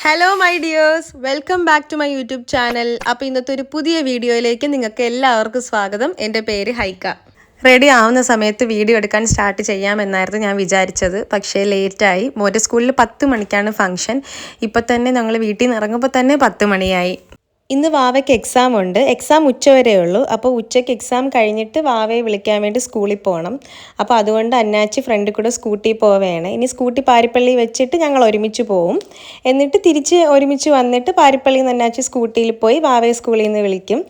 Hello my dears, welcome back to my YouTube channel. അപ്പോൾ ഇന്നത്തെ ഒരു പുതിയ വീഡിയോയിലേക്ക് നിങ്ങൾക്ക് എല്ലാവർക്കും സ്വാഗതം. എൻ്റെ പേര് ഹൈക്ക. റെഡി ആവുന്ന സമയത്ത് വീഡിയോ എടുക്കാൻ സ്റ്റാർട്ട് ചെയ്യാമെന്നായിരുന്നു ഞാൻ വിചാരിച്ചത്. പക്ഷേ ലേറ്റായി. മോൻ്റെ സ്കൂളിൽ 10 മണിക്കാണ് ഫംഗ്ഷൻ. ഇപ്പം തന്നെ ഞങ്ങൾ വീട്ടിൽ നിന്ന് ഇറങ്ങുമ്പോൾ തന്നെ 10 മണിയായി. ഇന്ന് വാവയ്ക്ക് എക്സാം ഉണ്ട്. എക്സാം ഉച്ചവരേ ഉള്ളൂ. അപ്പോൾ ഉച്ചയ്ക്ക് എക്സാം കഴിഞ്ഞിട്ട് വാവയെ വിളിക്കാൻ വേണ്ടി സ്കൂളിൽ പോകണം. അപ്പോൾ അതുകൊണ്ട് അന്നാച്ചി ഫ്രണ്ടിൽ കൂടെ സ്കൂട്ടി പോവുകയാണ്. ഇനി സ്കൂട്ടി പാരിപ്പള്ളി വെച്ചിട്ട് ഞങ്ങൾ ഒരുമിച്ച് പോവും. എന്നിട്ട് തിരിച്ച് ഒരുമിച്ച് വന്നിട്ട് പാരിപ്പള്ളിയിൽ നിന്ന് അന്നാച്ചി സ്കൂട്ടിയിൽ പോയി വാവയെ സ്കൂളിൽ നിന്ന് വിളിക്കും.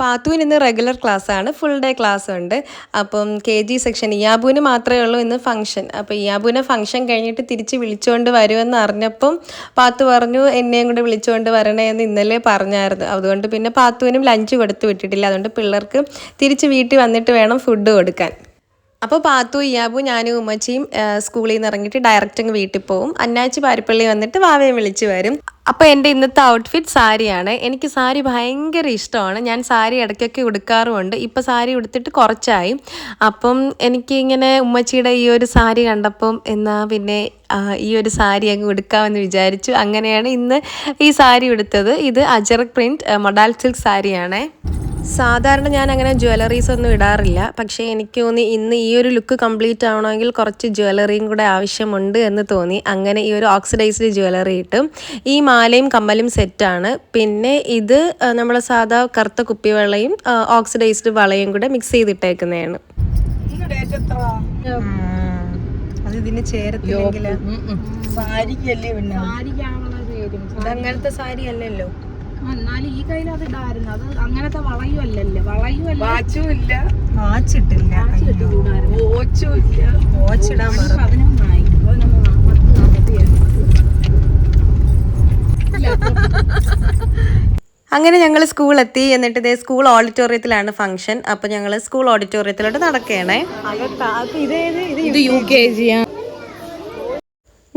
പാത്തുവിന് ഇന്ന് റെഗുലർ ക്ലാസ്സാണ്, ഫുൾ ഡേ ക്ലാസ് ഉണ്ട്. അപ്പം KG സെക്ഷൻ ഇയാബുവിന് മാത്രമേ ഉള്ളൂ ഇന്ന് ഫംഗ്ഷൻ. അപ്പോൾ ഇയാബുവിനെ ഫംഗ്ഷൻ കഴിഞ്ഞിട്ട് തിരിച്ച് വിളിച്ചുകൊണ്ട് വരുമെന്ന് അറിഞ്ഞപ്പം പാത്തു പറഞ്ഞു എന്നെയും കൂടെ വിളിച്ചുകൊണ്ട് വരണേ എന്ന് ഇന്നലെ പറഞ്ഞായിരുന്നു. അതുകൊണ്ട് പിന്നെ പാത്തുവിനും ലഞ്ച് കൊടുത്ത് വിട്ടിട്ടില്ല. അതുകൊണ്ട് പിള്ളേർക്ക് തിരിച്ച് വീട്ടിൽ വന്നിട്ട് വേണം ഫുഡ് കൊടുക്കാൻ. അപ്പോൾ പാത്തു, ഇയാബു, ഞാനും ഉമ്മച്ചിയും സ്കൂളിൽ നിന്ന് ഇറങ്ങിയിട്ട് ഡയറക്റ്റ് അങ്ങ് വീട്ടിൽ പോവും. അന്നാച്ചി പാരിപ്പള്ളി വന്നിട്ട് വാവയെ വിളിച്ച് വരും. അപ്പോൾ എൻ്റെ ഇന്നത്തെ ഔട്ട്ഫിറ്റ് സാരിയാണ്. എനിക്ക് സാരി ഭയങ്കര ഇഷ്ടമാണ്. ഞാൻ സാരി ഇടയ്ക്കൊക്കെ ഉടുക്കാറുമുണ്ട്. ഇപ്പോൾ സാരി ഉടുത്തിട്ട് കുറച്ചായി. അപ്പം എനിക്ക് ഇങ്ങനെ ഉമ്മച്ചിയുടെ ഈ ഒരു സാരി കണ്ടപ്പം എന്നാൽ പിന്നെ ഈ ഒരു സാരി അങ്ങ് ഉടുക്കാമെന്ന് വിചാരിച്ചു. അങ്ങനെയാണ് ഇന്ന് ഈ സാരി ഉടുത്തത്. ഇത് അജറക് പ്രിൻറ്റ് മൊഡാൽ സിൽക്ക് സാരിയാണേ. സാധാരണ ഞാൻ അങ്ങനെ ജ്വല്ലറീസ് ഒന്നും ഇടാറില്ല. പക്ഷേ എനിക്ക് തോന്നി ഇന്ന് ഈ ഒരു ലുക്ക് കംപ്ലീറ്റ് ആവണമെങ്കിൽ കുറച്ച് ജ്വല്ലറിയും കൂടെ ആവശ്യമുണ്ട് എന്ന് തോന്നി. അങ്ങനെ ഈ ഒരു ഓക്സിഡൈസ്ഡ് ജ്വല്ലറി ഇട്ട്. ഈ മാലയും കമ്മലും സെറ്റാണ്. പിന്നെ ഇത് നമ്മൾ സാധാ കറുത്ത കുപ്പിവളയും ഓക്സിഡൈസ്ഡ് വളയും കൂടെ മിക്സ് ചെയ്തിട്ടേക്കുന്നതാണ്. അങ്ങനത്തെ സാരി അല്ലല്ലോ. എന്നാലും ഈ കയ്യിൽ അത് ഇടായിരുന്നു. അത് അങ്ങനത്തെ വളയുമല്ലല്ലോ. വളയുമല്ല, വാച്ചിട്ടില്ല, വാച്ചിടാൻ 11 അങ്ങനെ ഞങ്ങൾ സ്കൂളെത്തി. എന്നിട്ട് ഇതേ സ്കൂൾ ഓഡിറ്റോറിയത്തിലാണ് ഫംഗ്ഷൻ. അപ്പോൾ ഞങ്ങൾ സ്കൂൾ ഓഡിറ്റോറിയത്തിലോട്ട് നടക്കുകയാണേ. ഇത് UKG.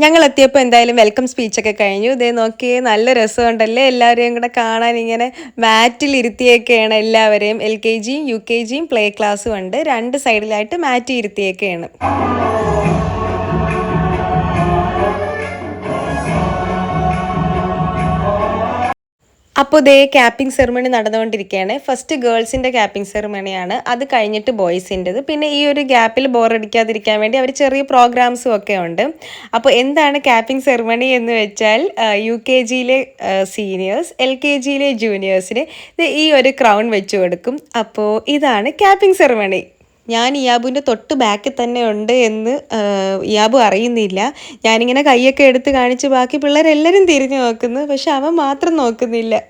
ഞങ്ങൾ എത്തിയപ്പോൾ എന്തായാലും വെൽക്കം സ്പീച്ചൊക്കെ കഴിഞ്ഞു. ഇതേ നോക്കിയേ, നല്ല രസമുണ്ടല്ലേ എല്ലാവരെയും കൂടെ കാണാൻ. ഇങ്ങനെ മാറ്റിൽ ഇരുത്തിയൊക്കെയാണ് എല്ലാവരെയും. LKGയും UKGയും പ്ലേ ക്ലാസ്സും ഉണ്ട്. 2 സൈഡിലായിട്ട് മാറ്റി ഇരുത്തിയൊക്കെയാണ്. അപ്പോൾ ദേ ക്യാപ്പിംഗ് സെറിമണി നടന്നുകൊണ്ടിരിക്കുകയാണ്. ഫസ്റ്റ് ഗേൾസിൻ്റെ ക്യാപ്പിംഗ് സെറിമണിയാണ്. അത് കഴിഞ്ഞിട്ട് ബോയ്സിൻ്റെത്. പിന്നെ ഈ ഒരു ഗ്യാപ്പിൽ ബോറടിക്കാതിരിക്കാൻ വേണ്ടി അവർ ചെറിയ പ്രോഗ്രാംസും ഒക്കെ ഉണ്ട്. അപ്പോൾ എന്താണ് ക്യാപ്പിംഗ് സെറിമണി എന്ന് വെച്ചാൽ UKGയിലെ സീനിയേഴ്സ്, LKGയിലെ ജൂനിയേഴ്സിന് ഈ ഒരു ക്രൗൺ വെച്ച് കൊടുക്കും. അപ്പോൾ ഇതാണ് ക്യാപ്പിംഗ് സെറിമണി. ഞാൻ ഇയാബുവിൻ്റെ തൊട്ട് ബാക്കിൽ തന്നെ ഉണ്ട് എന്ന് ഇയാബു അറിയുന്നില്ല. ഞാനിങ്ങനെ കൈയൊക്കെ എടുത്ത് കാണിച്ച് ബാക്കി പിള്ളേരെല്ലാവരും തിരിഞ്ഞു നോക്കുന്നു. പക്ഷെ അവൻ മാത്രം നോക്കുന്നില്ല.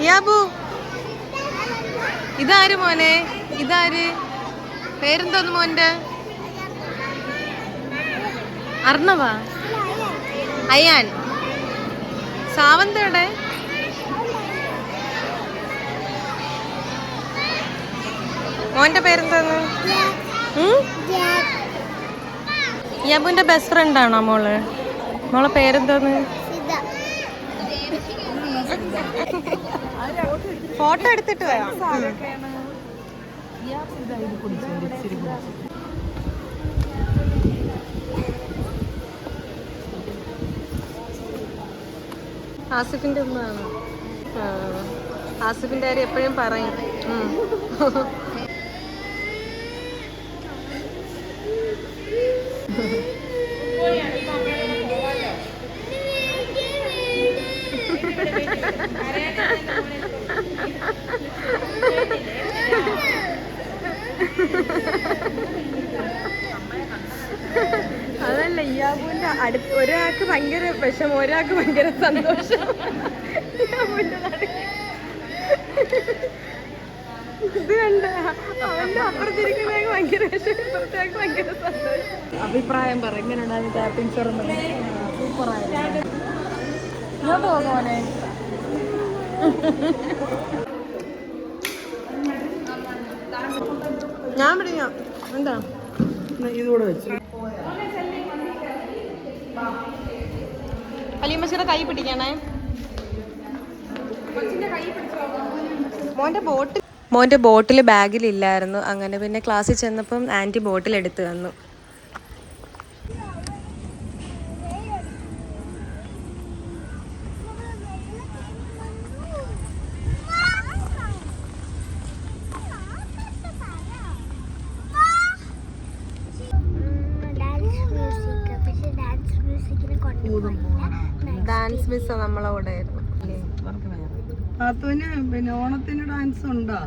യാബു, ഇതാര് മോനെ? ഇതാര്? പേരെന്തോന്ന് മോൻ്റെ? അർണവ? അയാൻ? സാവന്തയുടെ? മോൻ്റെ പേരെന്തോന്ന്? യാബുവിൻ്റെ ബെസ്റ്റ് ഫ്രണ്ടാണോ മോള്? മോളെ പേരെന്തോന്ന്? ഫോട്ടോ എടുത്തിട്ട് വരാം. ആസിഫിന്റെ ഒന്നാണ്. ആസിഫിന്റെ കാര്യം എപ്പോഴും പറയും. അതല്ല, ഇയാബുവിന്റെ അടുത്ത് ഒരാൾക്ക് ഭയങ്കര വിഷമം, ഒരാൾക്ക് ഭയങ്കര സന്തോഷം. ഇത് കണ്ട അവന്റെ അപ്പുറത്തിരിക്കുന്ന ഭയങ്കര വിഷമം, ഇപ്പുറത്തേക്ക് ഭയങ്കര സന്തോഷം. അഭിപ്രായം പറ, എങ്ങനെയുണ്ടായിരുന്നു ടാപ്പിംഗ് സെറമണി? സൂപ്പറായിരുന്നു. ഇങ്ങോട്ട് പോകോനെ. ഞാൻ പിടിക്കാം. എന്താ ഇതുകൂടെ വെച്ചു. അലീമച്ചിയുടെ കൈ പിടിക്കണേ. മോൻ്റെ ബോട്ടിൽ ബാഗിലില്ലായിരുന്നു. അങ്ങനെ പിന്നെ ക്ലാസ്സിൽ ചെന്നപ്പം ആൻറ്റി ബോട്ടിൽ എടുത്ത് തന്നു. ഡാൻസ് മിസ് നമ്മളെ കൂടെ ആയിരുന്നു. പിന്നെ ഓണത്തിന് ഡാൻസ് ഉണ്ടോ?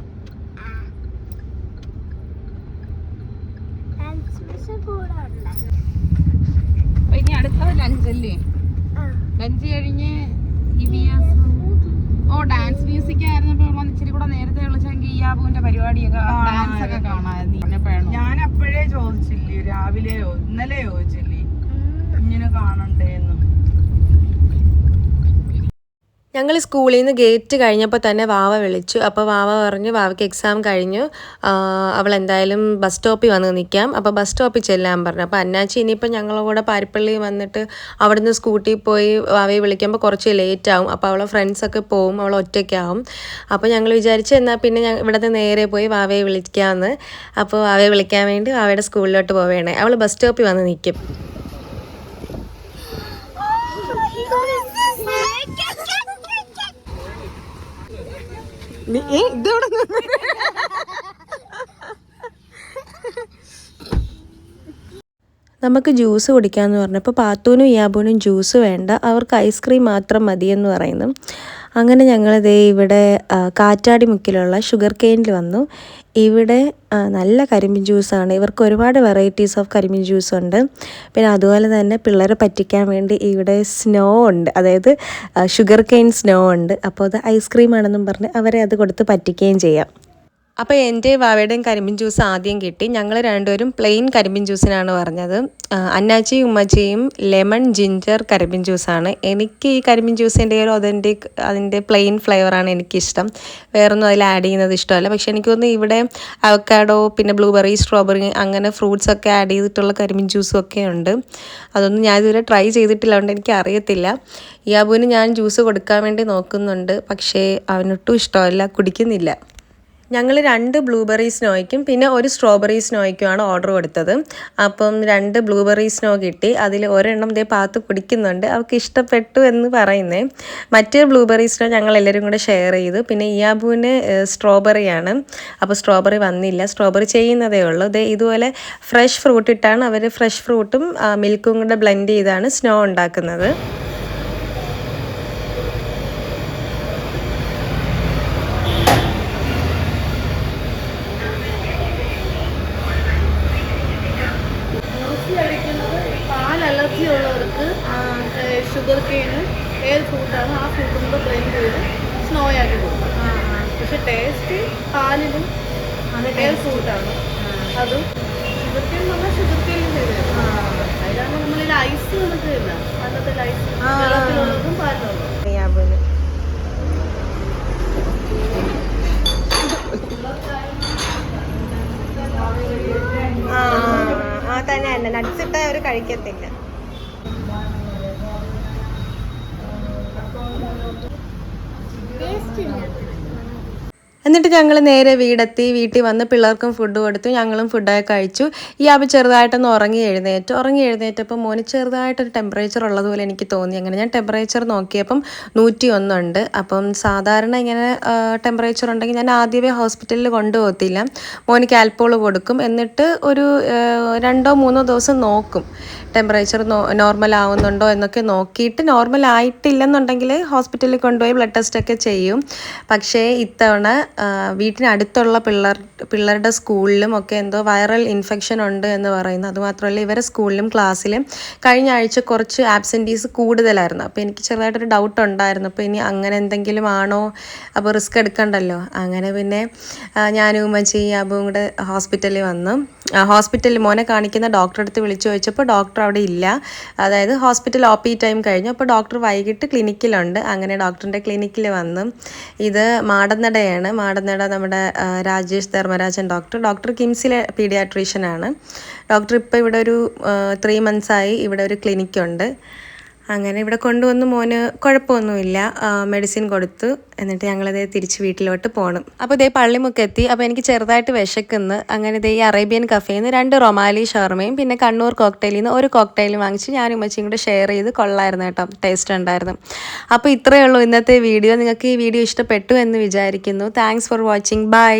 ഇനി അടുത്തത് ലഞ്ചല്ലേ? ലഞ്ച് കഴിഞ്ഞ് ഡാൻസ് മ്യൂസിക് ആയിരുന്നപ്പോ ഇച്ചിരി കൂടെ നേരത്തെ വിളിച്ചെങ്കിൽ ഇയാബുവിന്റെ പരിപാടിയൊക്കെ ഡാൻസ് ഒക്കെ കാണാമായിരുന്നു. ഞാൻ അപ്പോഴേ ചോദിച്ചില്ലേ, രാവിലെയോ ഇന്നലെ ചോദിച്ചില്ലേ ഇങ്ങനെ കാണണ്ടേന്ന്. ഞങ്ങൾ സ്കൂളിൽ നിന്ന് ഗേറ്റ് കഴിഞ്ഞപ്പോൾ തന്നെ വാവ വിളിച്ചു. അപ്പോൾ വാവ പറഞ്ഞു വാവയ്ക്ക് എക്സാം കഴിഞ്ഞു, അവൾ എന്തായാലും ബസ് സ്റ്റോപ്പിൽ വന്ന് നിൽക്കാം. അപ്പോൾ ബസ് സ്റ്റോപ്പിൽ ചെല്ലാൻ പറഞ്ഞു. അപ്പോൾ അന്നാച്ചി ഇനിയിപ്പോൾ ഞങ്ങളുടെ കൂടെ പാരിപ്പള്ളി വന്നിട്ട് അവിടുന്ന് സ്കൂട്ടിയിൽ പോയി വാവയെ വിളിക്കുമ്പോൾ കുറച്ച് ലേറ്റ് ആവും. അപ്പോൾ അവളെ ഫ്രണ്ട്സൊക്കെ പോവും, അവൾ ഒറ്റയ്ക്കാവും. അപ്പോൾ ഞങ്ങൾ വിചാരിച്ചു എന്നാൽ പിന്നെ ഇവിടുന്ന് നേരെ പോയി വാവയെ വിളിക്കാമെന്ന്. അപ്പോൾ വാവയെ വിളിക്കാൻ വേണ്ടി വാവയുടെ സ്കൂളിലോട്ട് പോവുകയാണ്. അവൾ ബസ് സ്റ്റോപ്പിൽ വന്ന് നിൽക്കും. നമുക്ക് ജ്യൂസ് കുടിക്കാമെന്ന് പറഞ്ഞപ്പോൾ പാത്തൂനും ഇയാബൂനും ജ്യൂസ് വേണ്ട, അവർക്ക് ഐസ്ക്രീം മാത്രം മതിയെന്ന് പറയുന്നു. അങ്ങനെ ഞങ്ങളിതേ ഇവിടെ കാറ്റാടി മുക്കിലുള്ള ഷുഗർ കെയിനിൽ വന്നു. ഇവിടെ നല്ല കരിമ്പിൻ ജ്യൂസാണ്. ഇവർക്ക് ഒരുപാട് വെറൈറ്റീസ് ഓഫ് കരിമ്പിൻ ജ്യൂസ് ഉണ്ട്. പിന്നെ അതുപോലെ തന്നെ പിള്ളേരെ പറ്റിക്കാൻ വേണ്ടി ഇവിടെ സ്നോ ഉണ്ട്, അതായത് ഷുഗർ കെയിൻ സ്നോ ഉണ്ട്. അപ്പോൾ അത് ഐസ്ക്രീമാണെന്നും പറഞ്ഞ് അവരെ അത് കൊടുത്ത് പറ്റിക്കുകയും ചെയ്യാം. അപ്പോൾ എൻ്റെ വാവയുടെയും കരിമ്പിൻ ജ്യൂസ് ആദ്യം കിട്ടി. ഞങ്ങൾ രണ്ടുപേരും പ്ലെയിൻ കരിമ്പിൻ ജ്യൂസിനാണ് പറഞ്ഞത്. അന്നാച്ചിയും ഉമ്മച്ചിയും ലെമൺ ജിഞ്ചർ കരിമ്പിൻ ജ്യൂസാണ്. എനിക്ക് ഈ കരിമ്പിൻ ജ്യൂസിൻ്റെ ഒരു അതിൻ്റെ പ്ലെയിൻ ഫ്ലേവറാണ് എനിക്കിഷ്ടം. വേറൊന്നും അതിൽ ആഡ് ചെയ്യുന്നത് ഇഷ്ടമല്ല. പക്ഷേ എനിക്ക് തോന്നുന്നു ഇവിടെ അവക്കാഡോ, പിന്നെ ബ്ലൂബെറി, സ്ട്രോബെറി അങ്ങനെ ഫ്രൂട്ട്സൊക്കെ ആഡ് ചെയ്തിട്ടുള്ള കരിമ്പിൻ ജ്യൂസും ഒക്കെ ഉണ്ട്. അതൊന്നും ഞാൻ ഇതുവരെ ട്രൈ ചെയ്തിട്ടില്ല, അതുകൊണ്ട് എനിക്ക് അറിയത്തില്ല. യാബുവിന് ഞാൻ ജ്യൂസ് കൊടുക്കാൻ വേണ്ടി നോക്കുന്നുണ്ട്, പക്ഷേ അവനൊട്ടും ഇഷ്ടമല്ല, കുടിക്കുന്നില്ല. ഞങ്ങൾ 2 ബ്ലൂബെറി സ്നോയ്ക്കും പിന്നെ ഒരു സ്ട്രോബെറി സ്നോയ്ക്കുമാണ് ഓർഡർ കൊടുത്തത്. അപ്പം 2 ബ്ലൂബെറി സ്നോ കിട്ടി. അതിൽ ഒരെണ്ണം ദേ പാത്ത് കുടിക്കുന്നുണ്ട്, അവൾക്ക് ഇഷ്ടപ്പെട്ടു എന്ന് പറയുന്നേ. മറ്റേ ബ്ലൂബെറി സ്നോ ഞങ്ങൾ എല്ലാവരും കൂടെ ഷെയർ ചെയ്തു. പിന്നെ ഇയാബുവിന് സ്ട്രോബെറിയാണ്, അപ്പോൾ സ്ട്രോബെറി വന്നില്ല, സ്ട്രോബെറി ചെയ്യുന്നതേ ഉള്ളൂ. ഇതുപോലെ ഫ്രഷ് ഫ്രൂട്ട് ഇട്ടാണ് അവർ, ഫ്രഷ് ഫ്രൂട്ടും മിൽക്കും കൂടെ ബ്ലെൻഡ് ചെയ്താണ് സ്നോ ഉണ്ടാക്കുന്നത്. ഉള്ളവർക്ക് ഷുഗർ കെയിന് ഏത് ഫ്രൂട്ടാണ് ആ ഫ്രൂട്ടും കൂടെ ബ്ലെൻഡ് ചെയ്ത് സ്നോ ആക്കി കൊടുക്കും. പക്ഷെ ടേസ്റ്റ് പാലിലും ഏത് ഫ്രൂട്ടാണ് അതും ഷുഗർ കെയിൻ പറഞ്ഞാൽ ഷുഗർ കെയിനും ചെയ്തത്. അതിലാണ് നമ്മളിൽ ഐസ് കണക്കില്ല, പണ്ടത്തെ ഐസ് വെള്ളത്തിലുള്ളതും പാലിലുള്ളതും. തന്നെ അല്ല, നട്ട്സ് ഇട്ടാൽ അവർ കഴിക്കത്തില്ല. എന്നിട്ട് ഞങ്ങൾ നേരെ വീട്ടിൽ വന്ന് പിള്ളേർക്കും ഫുഡ് കൊടുത്തു, ഞങ്ങളും ഫുഡൊക്കെ കഴിച്ചു. ഈ ആബ് ചെറുതായിട്ടൊന്ന് ഉറങ്ങി എഴുന്നേറ്റപ്പോൾ മോന് ചെറുതായിട്ടൊരു ടെമ്പറേച്ചർ ഉള്ളതുപോലെ എനിക്ക് തോന്നി. അങ്ങനെ ഞാൻ ടെമ്പറേച്ചർ നോക്കിയപ്പം 101 ഉണ്ട്. അപ്പം സാധാരണ ഇങ്ങനെ ടെമ്പറേച്ചർ ഉണ്ടെങ്കിൽ ഞാൻ ആദ്യമേ ഹോസ്പിറ്റലിൽ കൊണ്ടുപോകത്തില്ല, മോന് കാൽപോൾ കൊടുക്കും, എന്നിട്ട് ഒരു 2-3 ദിവസം നോക്കും ടെമ്പറേച്ചർ നോർമൽ ആവുന്നുണ്ടോ എന്നൊക്കെ നോക്കിയിട്ട് നോർമൽ ആയിട്ടില്ലെന്നുണ്ടെങ്കിൽ ഹോസ്പിറ്റലിൽ കൊണ്ടുപോയി ബ്ലഡ് ടെസ്റ്റൊക്കെ ചെയ്യും. പക്ഷേ ഇത്തവണ വീട്ടിനടുത്തുള്ള പിള്ളേരുടെ സ്കൂളിലും ഒക്കെ എന്തോ വൈറൽ ഇൻഫെക്ഷൻ ഉണ്ട് എന്ന് പറയുന്നു. അതുമാത്രമല്ല ഇവരെ സ്കൂളിലും ക്ലാസ്സിലും കഴിഞ്ഞ ആഴ്ച കുറച്ച് ആബ്സെൻറ്റീസ് കൂടുതലായിരുന്നു. അപ്പോൾ എനിക്ക് ചെറുതായിട്ടൊരു ഡൗട്ട് ഉണ്ടായിരുന്നു, അപ്പോൾ ഇനി അങ്ങനെ എന്തെങ്കിലും ആണോ, അപ്പോൾ റിസ്ക് എടുക്കണ്ടല്ലോ. അങ്ങനെ പിന്നെ ഞാനും ഉമ്മച്ചി അബും കൂടെ ഹോസ്പിറ്റലിൽ വന്നു. ഹോസ്പിറ്റലിൽ മോനെ കാണിക്കുന്ന ഡോക്ടറെ അടുത്ത് വിളിച്ചു ചോദിച്ചപ്പോൾ ഡോക്ടർ അവിടെ ഇല്ല, അതായത് ഹോസ്പിറ്റൽ OP ടൈം കഴിഞ്ഞു. അപ്പോൾ ഡോക്ടർ വൈകിട്ട് ക്ലിനിക്കിലുണ്ട്. അങ്ങനെ ഡോക്ടറിൻ്റെ ക്ലിനിക്കിൽ വന്നു. ഇത് മാടന്നടയാണ്. മാടന്നട നമ്മുടെ രാജേഷ് ധർമ്മരാജൻ ഡോക്ടർ കിംസിലെ പീഡിയാട്രീഷ്യനാണ്. ഡോക്ടർ ഇപ്പോൾ ഇവിടെ ഒരു 3 months-ആയി ഇവിടെ ഒരു ക്ലിനിക്കുണ്ട്. അങ്ങനെ ഇവിടെ കൊണ്ടുവന്ന് മോന് കുഴപ്പമൊന്നുമില്ല, മെഡിസിൻ കൊടുത്തു. എന്നിട്ട് ഞങ്ങളിതേ തിരിച്ച് വീട്ടിലോട്ട് പോകണം. അപ്പോൾ ഇതേ പള്ളിമുക്കെത്തി. അപ്പോൾ എനിക്ക് ചെറുതായിട്ട് വിശക്കുന്നു. അങ്ങനെ ഇതേ ഈ അറേബ്യൻ കഫേയിൽ നിന്ന് 2 റൊമാലി ഷവർമയും പിന്നെ കണ്ണൂർ കോക്ടെയിലിൽ നിന്ന് ഒരു കോക്ടെയിലും വാങ്ങിച്ച് ഞാനും ഉമ്മച്ചിയും കൂടെ ഷെയർ ചെയ്ത് കൊള്ളായിരുന്നു കേട്ടോ, ടേസ്റ്റ് ഉണ്ടായിരുന്നു. അപ്പോൾ ഇത്രയേ ഉള്ളൂ ഇന്നത്തെ വീഡിയോ. നിങ്ങൾക്ക് ഈ വീഡിയോ ഇഷ്ടപ്പെട്ടു എന്ന് വിചാരിക്കുന്നു. Thanks for watching. ബൈ.